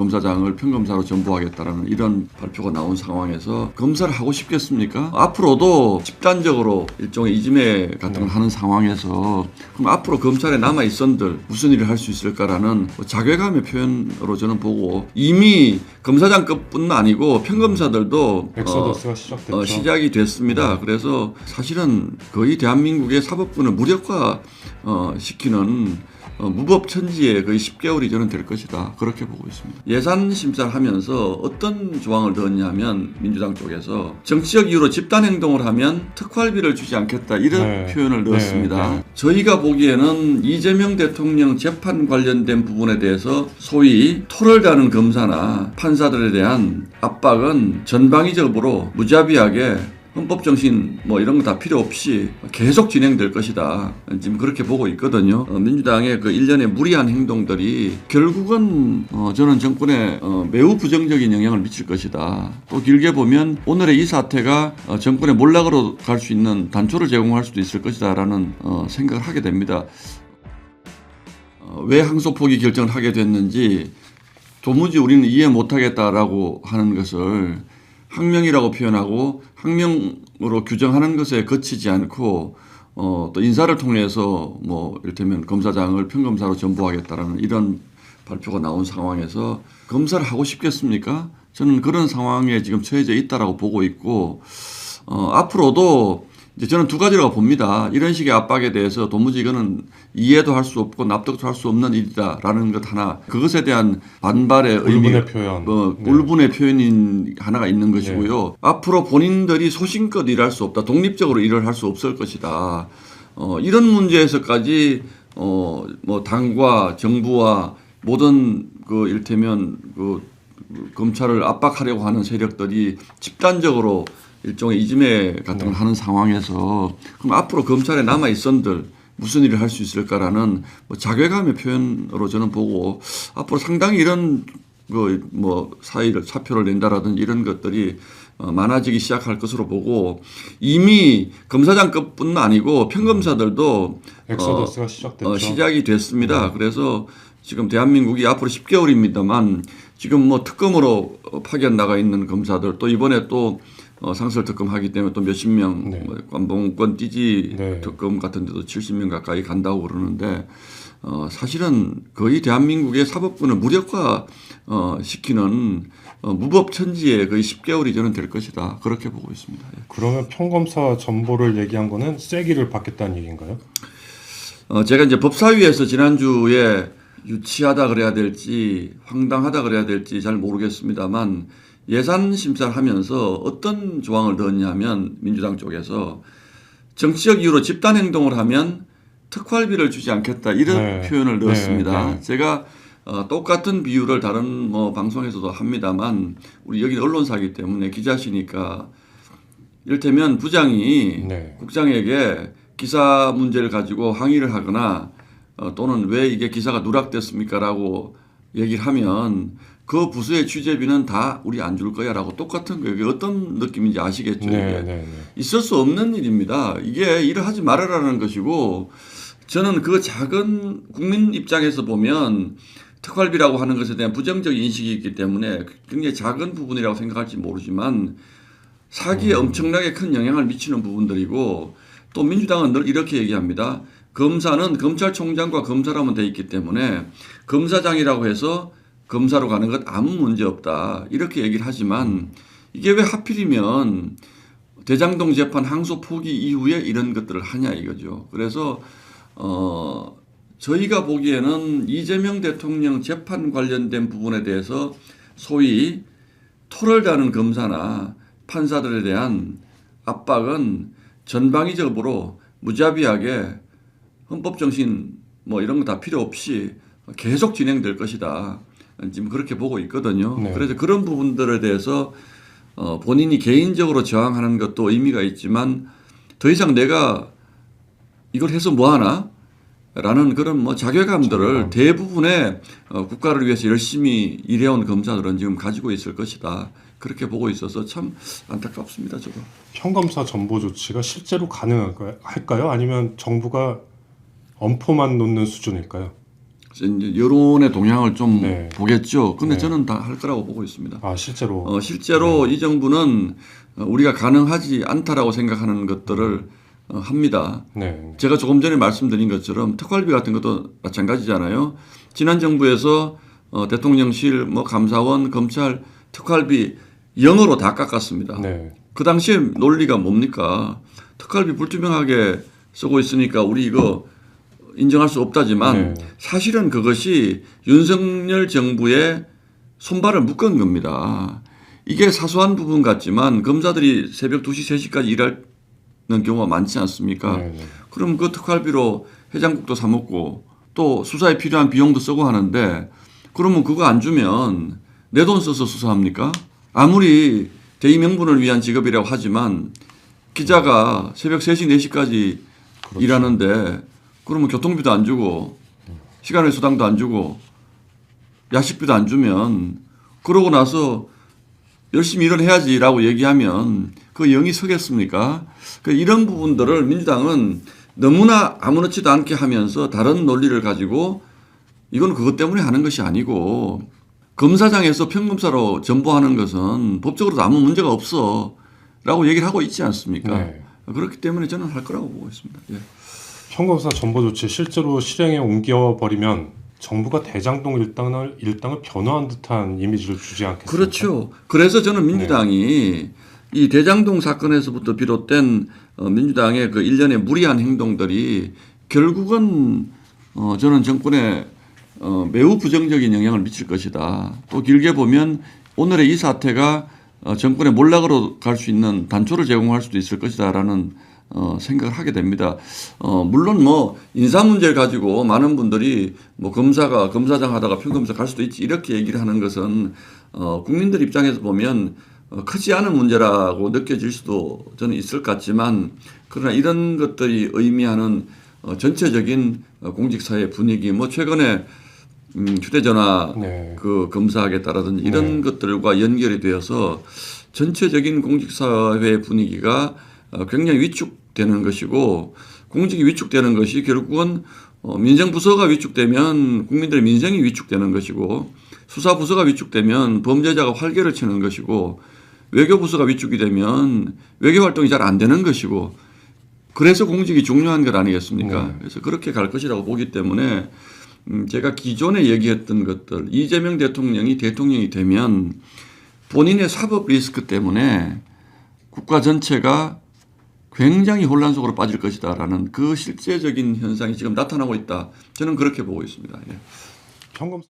검사장을 평검사로 전보하겠다라는 이런 발표가 나온 상황에서 검사를 하고 싶겠습니까? 앞으로도 집단적으로 일종의 이지매 같은 걸 하는 상황에서 그럼 앞으로 검찰에 남아 있선들 무슨 일을 할 수 있을까라는 자괴감의 표현으로 저는 보고 이미 검사장급뿐만 아니고 평검사들도 엑소더스가 시작됐죠. 시작이 됐습니다. 그래서 사실은 거의 대한민국의 사법부는 무력화 시키는 무법천지에 거의 10개월이 저는 될 것이다. 그렇게 보고 있습니다. 예산 심사를 하면서 어떤 조항을 넣었냐면 민주당 쪽에서 정치적 이유로 집단행동을 하면 특활비를 주지 않겠다 이런 표현을 넣었습니다. 저희가 보기에는 이재명 대통령 재판 관련된 부분에 대해서 소위 토를 다는 검사나 판사들에 대한 압박은 전방위적으로 무자비하게 헌법정신 이런 거 다 필요 없이 계속 진행될 것이다. 지금 그렇게 보고 있거든요. 민주당의 그 일련의 무리한 행동들이 결국은 저는 정권에 매우 부정적인 영향을 미칠 것이다. 또 길게 보면 오늘의 이 사태가 정권의 몰락으로 갈 수 있는 단초를 제공할 수도 있을 것이다 라는 생각을 하게 됩니다. 왜 항소 포기 결정을 하게 됐는지 도무지 우리는 이해 못하겠다라고 하는 것을 항명이라고 표현하고 항명으로 규정하는 것에 거치지 않고 또 인사를 통해서 이를테면 검사장을 평검사로 전보하겠다라는 이런 발표가 나온 상황에서 검사를 하고 싶겠습니까? 저는 그런 상황에 지금 처해져 있다라고 보고 있고 앞으로도 이제 저는 두 가지라고 봅니다. 이런 식의 압박에 대해서 도무지 이거는 이해도 할 수 없고 납득도 할 수 없는 일이다라는 것 하나, 그것에 대한 반발의 울분의 표현, 울분의 표현인 하나가 있는 것이고요. 앞으로 본인들이 소신껏 일할 수 없다, 독립적으로 일을 할 수 없을 것이다. 이런 문제에서까지 당과 정부와 모든 이를테면 검찰을 압박하려고 하는 세력들이 집단적으로 일종의 이지매 같은 걸 하는 상황에서 그럼 앞으로 검찰에 남아 있선들 무슨 일을 할 수 있을까라는 자괴감의 표현으로 저는 보고 앞으로 상당히 이런 사표를 낸다라든지 이런 것들이 많아지기 시작할 것으로 보고 이미 검사장급뿐만 아니고 평검사들도 엑소더스가 시작됐죠. 시작이 됐습니다. 그래서 지금 대한민국이 앞으로 10개월입니다만 지금 특검으로 파견 나가 있는 검사들 또 이번에 또 상설 특검 하기 때문에 또 몇십 명, 관봉권 띠지 특검 같은 데도 70명 가까이 간다고 그러는데 사실은 거의 대한민국의 사법부는 무력화 시키는 무법천지에 거의 10개월이 저는 될 것이다. 그렇게 보고 있습니다. 그러면 평검사 전보를 얘기한 거는 쐐기를 받겠다는 얘기인가요? 제가 이제 법사위에서 지난주에 유치하다 그래야 될지 황당하다 그래야 될지 잘 모르겠습니다만 예산 심사를 하면서 어떤 조항을 넣었냐면 민주당 쪽에서 정치적 이유로 집단행동을 하면 특활비를 주지 않겠다 이런 표현을 넣었습니다. 제가 똑같은 비유를 다른 방송에서도 합니다만 우리 여기 언론사이기 때문에 기자시니까 이를테면 부장이 국장에게 기사 문제를 가지고 항의를 하거나 또는 왜 이게 기사가 누락됐습니까? 라고 얘기를 하면 그 부서의 취재비는 다 우리 안 줄 거야 라고 똑같은 거예요. 어떤 느낌인지 아시겠죠? 있을 수 없는 일입니다. 이게 일을 하지 말아라는 것이고 저는 그 작은 국민 입장에서 보면 특활비라고 하는 것에 대한 부정적 인식이 있기 때문에 굉장히 작은 부분이라고 생각할지 모르지만 사기에 엄청나게 큰 영향을 미치는 부분들이고 또 민주당은 늘 이렇게 얘기합니다. 검사는 검찰총장과 검사라면 돼 있기 때문에 검사장이라고 해서 검사로 가는 것 아무 문제 없다. 이렇게 얘기를 하지만 이게 왜 하필이면 대장동 재판 항소 포기 이후에 이런 것들을 하냐 이거죠. 그래서 저희가 보기에는 이재명 대통령 재판 관련된 부분에 대해서 소위 토를 다는 검사나 판사들에 대한 압박은 전방위적으로 무자비하게 헌법정신 이런 거 다 필요 없이 계속 진행될 것이다. 지금 그렇게 보고 있거든요. 그래서 그런 부분들에 대해서 본인이 개인적으로 저항하는 것도 의미가 있지만 더 이상 내가 이걸 해서 뭐하나? 라는 그런 자괴감들을 대부분의 국가를 위해서 열심히 일해온 검사들은 지금 가지고 있을 것이다. 그렇게 보고 있어서 참 안타깝습니다. 저도. 평검사 전보 조치가 실제로 가능할까요? 아니면 정부가 엄포만 놓는 수준일까요? 그래서 이제 여론의 동향을 좀 네. 보겠죠. 근데 네. 저는 다 할 거라고 보고 있습니다. 아, 실제로. 실제로 이 정부는 우리가 가능하지 않다라고 생각하는 것들을 합니다. 네. 제가 조금 전에 말씀드린 것처럼 특활비 같은 것도 마찬가지잖아요. 지난 정부에서 대통령실, 뭐 감사원, 검찰 특활비 0으로 다 깎았습니다. 네. 그 당시에 논리가 뭡니까? 특활비 불투명하게 쓰고 있으니까 우리 이거 인정할 수 없다지만 네. 사실은 그것이 윤석열 정부의 손발을 묶은 겁니다. 이게 사소한 부분 같지만 검사들이 새벽 2시, 3시까지 일하는 경우가 많지 않습니까? 네. 네. 그럼 그 특활비로 해장국도 사 먹고 또 수사에 필요한 비용도 쓰고 하는데 그러면 그거 안 주면 내 돈 써서 수사합니까? 아무리 대의 명분을 위한 직업이라고 하지만 기자가 새벽 3시, 4시까지 그렇죠. 일하는데 그러면 교통비도 안 주고 시간의 수당도 안 주고 야식비도 안 주면 그러고 나서 열심히 일을 해야지라고 얘기하면 그 영이 서겠습니까? 이런 부분들을 민주당은 너무나 아무렇지도 않게 하면서 다른 논리를 가지고 이건 그것 때문에 하는 것이 아니고 검사장에서 평검사로 전보하는 것은 법적으로도 아무 문제가 없어 라고 얘기를 하고 있지 않습니까? 네. 그렇기 때문에 저는 할 거라고 보고 있습니다. 예. 평검사 전보 조치 실제로 실행에 옮겨버리면 정부가 대장동 일당을 변호한 듯한 이미지를 주지 않겠습니까? 그렇죠. 그래서 저는 민주당이 이 대장동 사건에서부터 비롯된 민주당의 그 일련의 무리한 행동들이 결국은 저는 정권에 매우 부정적인 영향을 미칠 것이다. 또 길게 보면 오늘의 이 사태가 정권의 몰락으로 갈 수 있는 단초를 제공할 수도 있을 것이다라는 생각을 하게 됩니다. 물론 뭐 인사 문제를 가지고 많은 분들이 뭐 검사가 검사장 하다가 평검사 갈 수도 있지 이렇게 얘기를 하는 것은 국민들 입장에서 보면 크지 않은 문제라고 느껴질 수도 저는 있을 것 같지만 그러나 이런 것들이 의미하는 전체적인 공직사회 분위기 뭐 최근에 휴대전화 네. 그 검사하겠다라든지 이런 것들과 연결이 되어서 전체적인 공직사회 분위기가 굉장히 위축되는 것이고 공직이 위축되는 것이 결국은 민정부서가 위축되면 국민들의 민생이 위축되는 것이고 수사부서가 위축되면 범죄자가 활개를 치는 것이고 외교부서가 위축이 되면 외교활동이 잘 안 되는 것이고 그래서 공직이 중요한 것 아니겠습니까? 네. 그래서 그렇게 갈 것이라고 보기 때문에 제가 기존에 얘기했던 것들 이재명 대통령이 되면 본인의 사법 리스크 때문에 국가 전체가 굉장히 혼란 속으로 빠질 것이다라는 그 실제적인 현상이 지금 나타나고 있다. 저는 그렇게 보고 있습니다. 예. 평검사